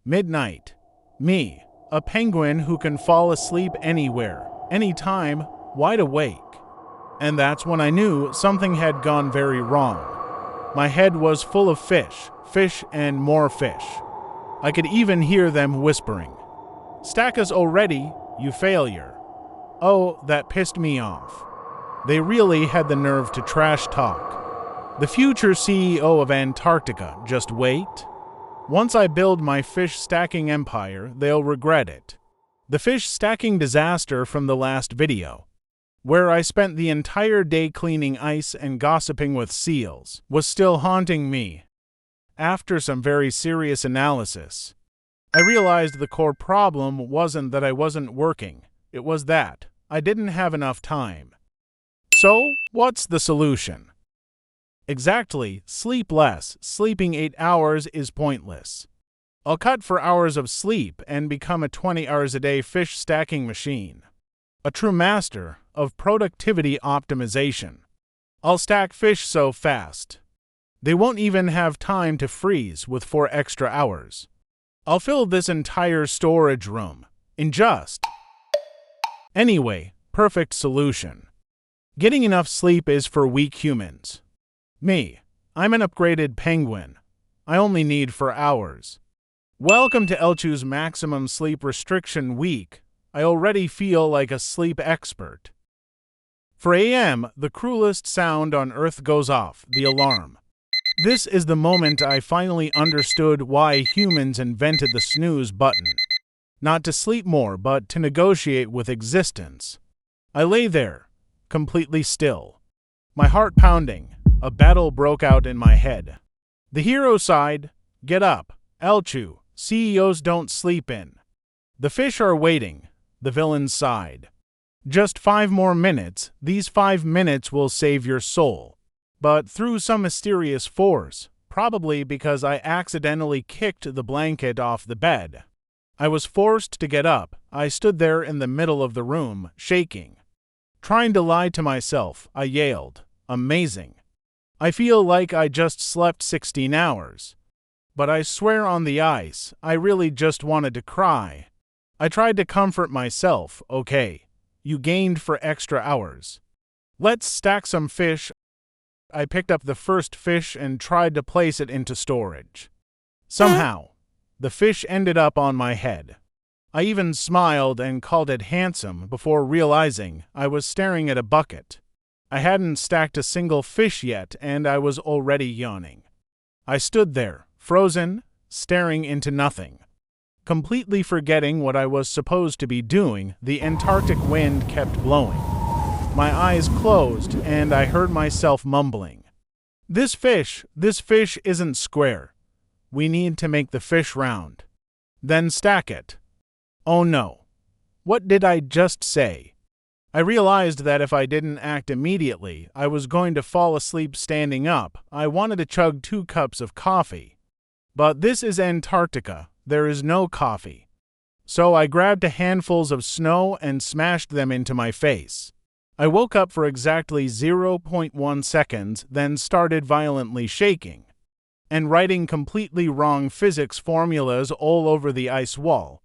Midnight. Me, a penguin who can fall asleep anywhere, anytime, wide awake. And that's when I knew something had gone very wrong. My head was full of fish, fish and more fish. I could even hear them whispering. "Stack us already, you failure." Oh, that pissed me off. They really had the nerve to trash talk. The future CEO of Antarctica, just wait. Once I build my fish stacking empire, they'll regret it. The fish stacking disaster from the last video, where I spent the entire day cleaning ice and gossiping with seals, was still haunting me. After some very serious analysis, I realized the core problem wasn't that I wasn't working, it was that I didn't have enough time. So, what's the solution? Exactly, sleep less. Sleeping 8 hours is pointless. I'll cut 4 hours of sleep and become a 20 hours a day fish stacking machine. A true master of productivity optimization. I'll stack fish so fast they won't even have time to freeze with 4 extra hours. I'll fill this entire storage room in just... Anyway, perfect solution. Getting enough sleep is for weak humans. Me, I'm an upgraded penguin. I only need 4 hours. Welcome to Eltu's maximum sleep restriction week. I already feel like a sleep expert. 4 a.m., the cruelest sound on Earth goes off, the alarm. This is the moment I finally understood why humans invented the snooze button. Not to sleep more, but to negotiate with existence. I lay there, completely still. My heart pounding. A battle broke out in my head. The hero sighed, "Get up, Eltu, CEOs don't sleep in." The fish are waiting, the villain sighed. "Just 5 more minutes, these 5 minutes will save your soul." But through some mysterious force, probably because I accidentally kicked the blanket off the bed, I was forced to get up. I stood there in the middle of the room, shaking. Trying to lie to myself, I yelled, "Amazing. I feel like I just slept 16 hours. But I swear on the ice, I really just wanted to cry. I tried to comfort myself. "Okay, you gained 4 extra hours. Let's stack some fish." I picked up the first fish and tried to place it into storage. Somehow, the fish ended up on my head. I even smiled and called it handsome before realizing I was staring at a bucket. I hadn't stacked a single fish yet, and I was already yawning. I stood there, frozen, staring into nothing. Completely forgetting what I was supposed to be doing, the Antarctic wind kept blowing. My eyes closed, and I heard myself mumbling. This fish isn't square. We need to make the fish round. Then stack it." Oh no. What did I just say? I realized that if I didn't act immediately, I was going to fall asleep standing up. I wanted to chug 2 cups of coffee. But this is Antarctica. There is no coffee. So I grabbed handfuls of snow and smashed them into my face. I woke up for exactly 0.1 seconds, then started violently shaking and writing completely wrong physics formulas all over the ice wall.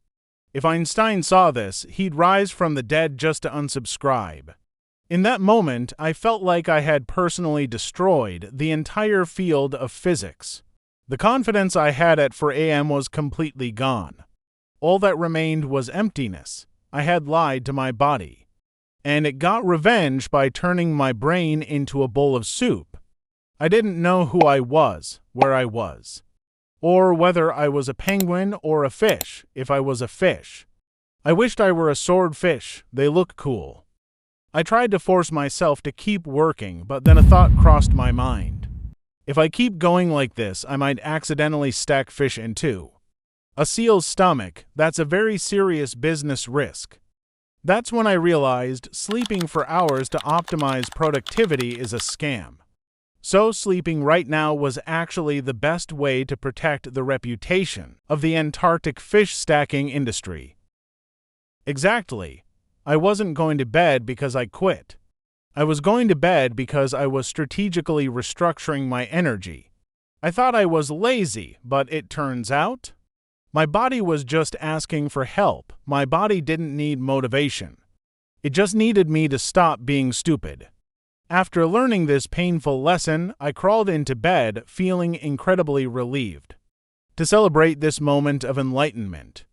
If Einstein saw this, he'd rise from the dead just to unsubscribe. In that moment, I felt like I had personally destroyed the entire field of physics. The confidence I had at 4 a.m. was completely gone. All that remained was emptiness. I had lied to my body. And it got revenge by turning my brain into a bowl of soup. I didn't know who I was, where I was, or whether I was a penguin or a fish, if I was a fish. I wished I were a swordfish. They look cool. I tried to force myself to keep working, but then a thought crossed my mind. If I keep going like this, I might accidentally stack fish in 2. A seal's stomach, that's a very serious business risk. That's when I realized sleeping for hours to optimize productivity is a scam. So sleeping right now was actually the best way to protect the reputation of the Antarctic fish stacking industry. Exactly. I wasn't going to bed because I quit. I was going to bed because I was strategically restructuring my energy. I thought I was lazy, but it turns out My body was just asking for help. My body didn't need motivation. It just needed me to stop being stupid. After learning this painful lesson, I crawled into bed feeling incredibly relieved. To celebrate this moment of enlightenment,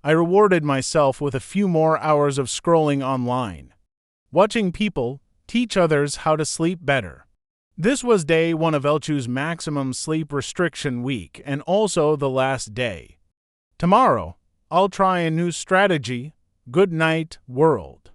I rewarded myself with a few more hours of scrolling online, watching people teach others how to sleep better. This was day 1 of Eltu's maximum sleep restriction week and also the last day. Tomorrow, I'll try a new strategy. Good night, world.